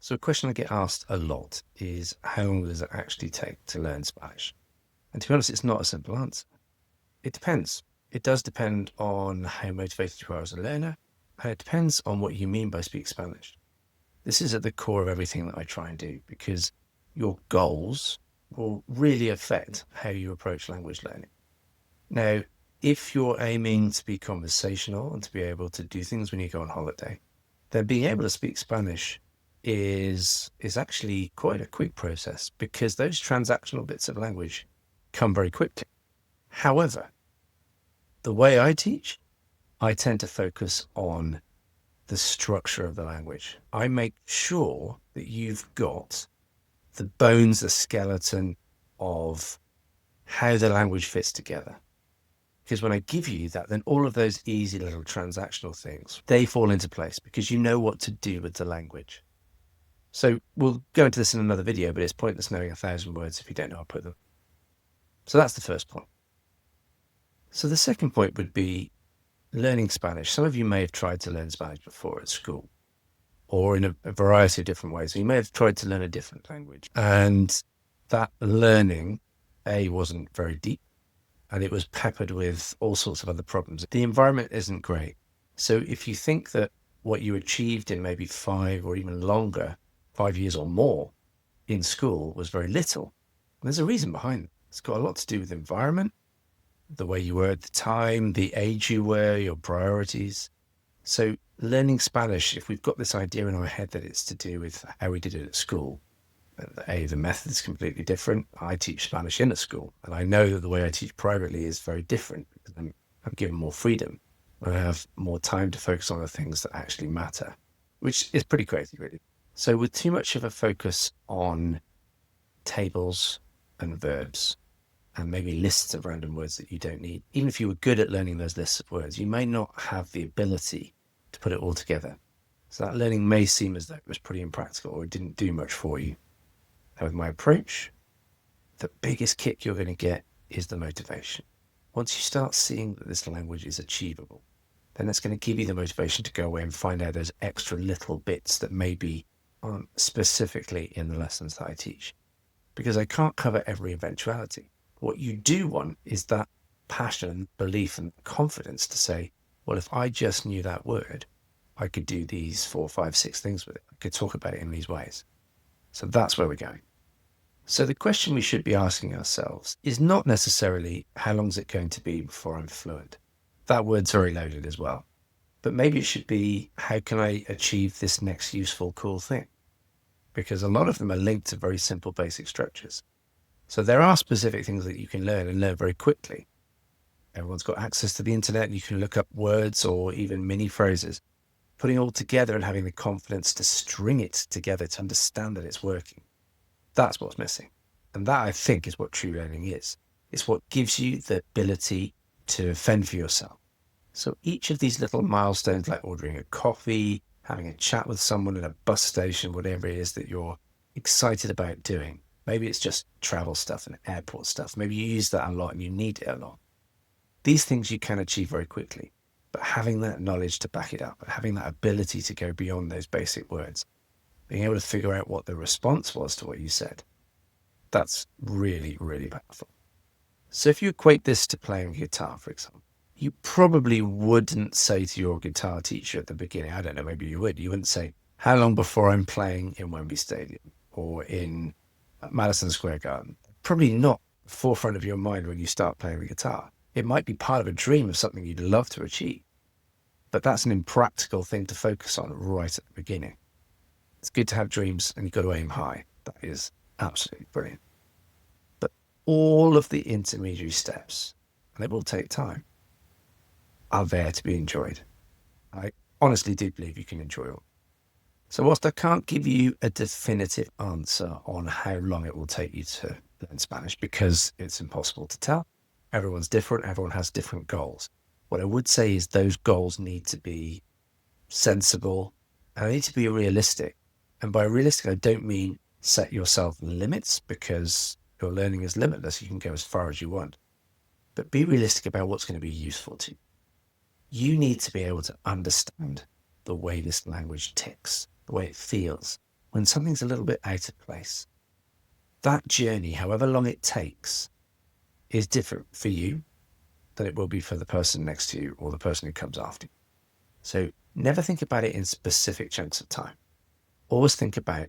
So a question I get asked a lot is, how long does it actually take to learn Spanish? And to be honest, it's not a simple answer. It depends. It does depend on how motivated you are as a learner, and it depends on what you mean by speak Spanish. This is at the core of everything that I try and do, because your goals will really affect how you approach language learning. Now, if you're aiming to be conversational and to be able to do things when you go on holiday, then being able to speak Spanish is actually quite a quick process, because those transactional bits of language come very quickly. However, the way I teach, I tend to focus on the structure of the language. I make sure that you've got the bones, the skeleton of how the language fits together. Because when I give you that, then all of those easy little transactional things, they fall into place because you know what to do with the language. So we'll go into this in another video, but it's pointless knowing 1,000 words if you don't know how to put them. So that's the first point. So the second point would be learning Spanish. Some of you may have tried to learn Spanish before at school, or in a variety of different ways. You may have tried to learn a different language, and that learning, wasn't very deep, and it was peppered with all sorts of other problems. The environment isn't great. So if you think that what you achieved in maybe 5 or even longer, 5 years or more in school was very little, there's a reason behind it. It's got a lot to do with environment, the way you were at the time, the age you were, your priorities. So learning Spanish, if we've got this idea in our head that it's to do with how we did it at school, the method is completely different. I teach Spanish in a school, and I know that the way I teach privately is very different, because I'm given more freedom. I have more time to focus on the things that actually matter, which is pretty crazy, really. So with too much of a focus on tables and verbs, and maybe lists of random words that you don't need, even if you were good at learning those lists of words, you may not have the ability to put it all together. So that learning may seem as though it was pretty impractical, or it didn't do much for you. Now, with my approach, the biggest kick you're going to get is the motivation. Once you start seeing that this language is achievable, then that's going to give you the motivation to go away and find out those extra little bits that maybe aren't specifically in the lessons that I teach. Because I can't cover every eventuality. What you do want is that passion, belief, and confidence to say, well, if I just knew that word, I could do these 4, 5, 6 things with it. I could talk about it in these ways. So that's where we're going. So the question we should be asking ourselves is not necessarily, how long is it going to be before I'm fluent? That word's very loaded as well. But maybe it should be, how can I achieve this next useful, cool thing? Because a lot of them are linked to very simple, basic structures. So there are specific things that you can learn, and learn very quickly. Everyone's got access to the internet, and you can look up words or even mini phrases. Putting it all together and having the confidence to string it together to understand that it's working. That's what's missing. And that, I think, is what true learning is. It's what gives you the ability to fend for yourself. So each of these little milestones, like ordering a coffee, having a chat with someone at a bus station, whatever it is that you're excited about doing. Maybe it's just travel stuff and airport stuff. Maybe you use that a lot and you need it a lot. These things you can achieve very quickly, but having that knowledge to back it up, having that ability to go beyond those basic words, being able to figure out what the response was to what you said, that's really, really powerful. So if you equate this to playing guitar, for example, you probably wouldn't say to your guitar teacher at the beginning, I don't know, maybe you would. You wouldn't say, how long before I'm playing in Wembley Stadium or in Madison Square Garden? Probably not forefront of your mind when you start playing the guitar. It might be part of a dream of something you'd love to achieve, but that's an impractical thing to focus on right at the beginning. It's good to have dreams, and you've got to aim high. That is absolutely brilliant. But all of the intermediary steps, and it will take time, are there to be enjoyed. I honestly do believe you can enjoy it. So whilst I can't give you a definitive answer on how long it will take you to learn Spanish, because it's impossible to tell, everyone's different, everyone has different goals. What I would say is those goals need to be sensible, and they need to be realistic. And by realistic, I don't mean set yourself limits, because your learning is limitless. You can go as far as you want. But be realistic about what's going to be useful to you. You need to be able to understand the way this language ticks, the way it feels, when something's a little bit out of place. That journey, however long it takes, is different for you than it will be for the person next to you or the person who comes after you. So never think about it in specific chunks of time. Always think about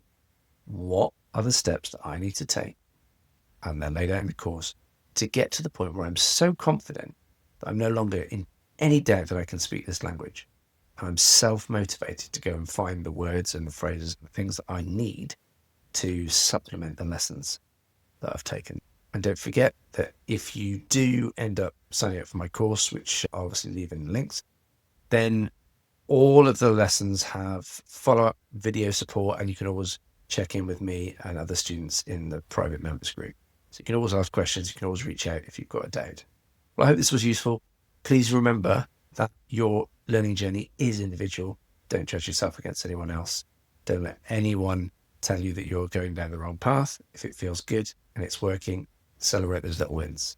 what are the steps that I need to take, and they're laid out in the course, to get to the point where I'm so confident that I'm no longer in any doubt that I can speak this language. And I'm self-motivated to go and find the words and the phrases and the things that I need to supplement the lessons that I've taken. And don't forget that if you do end up signing up for my course, which I'll obviously leave in links, then all of the lessons have follow-up video support, and you can always check in with me and other students in the private members group. So you can always ask questions. You can always reach out if you've got a doubt. Well, I hope this was useful. Please remember that your learning journey is individual. Don't judge yourself against anyone else. Don't let anyone tell you that you're going down the wrong path. If it feels good and it's working, celebrate those little wins.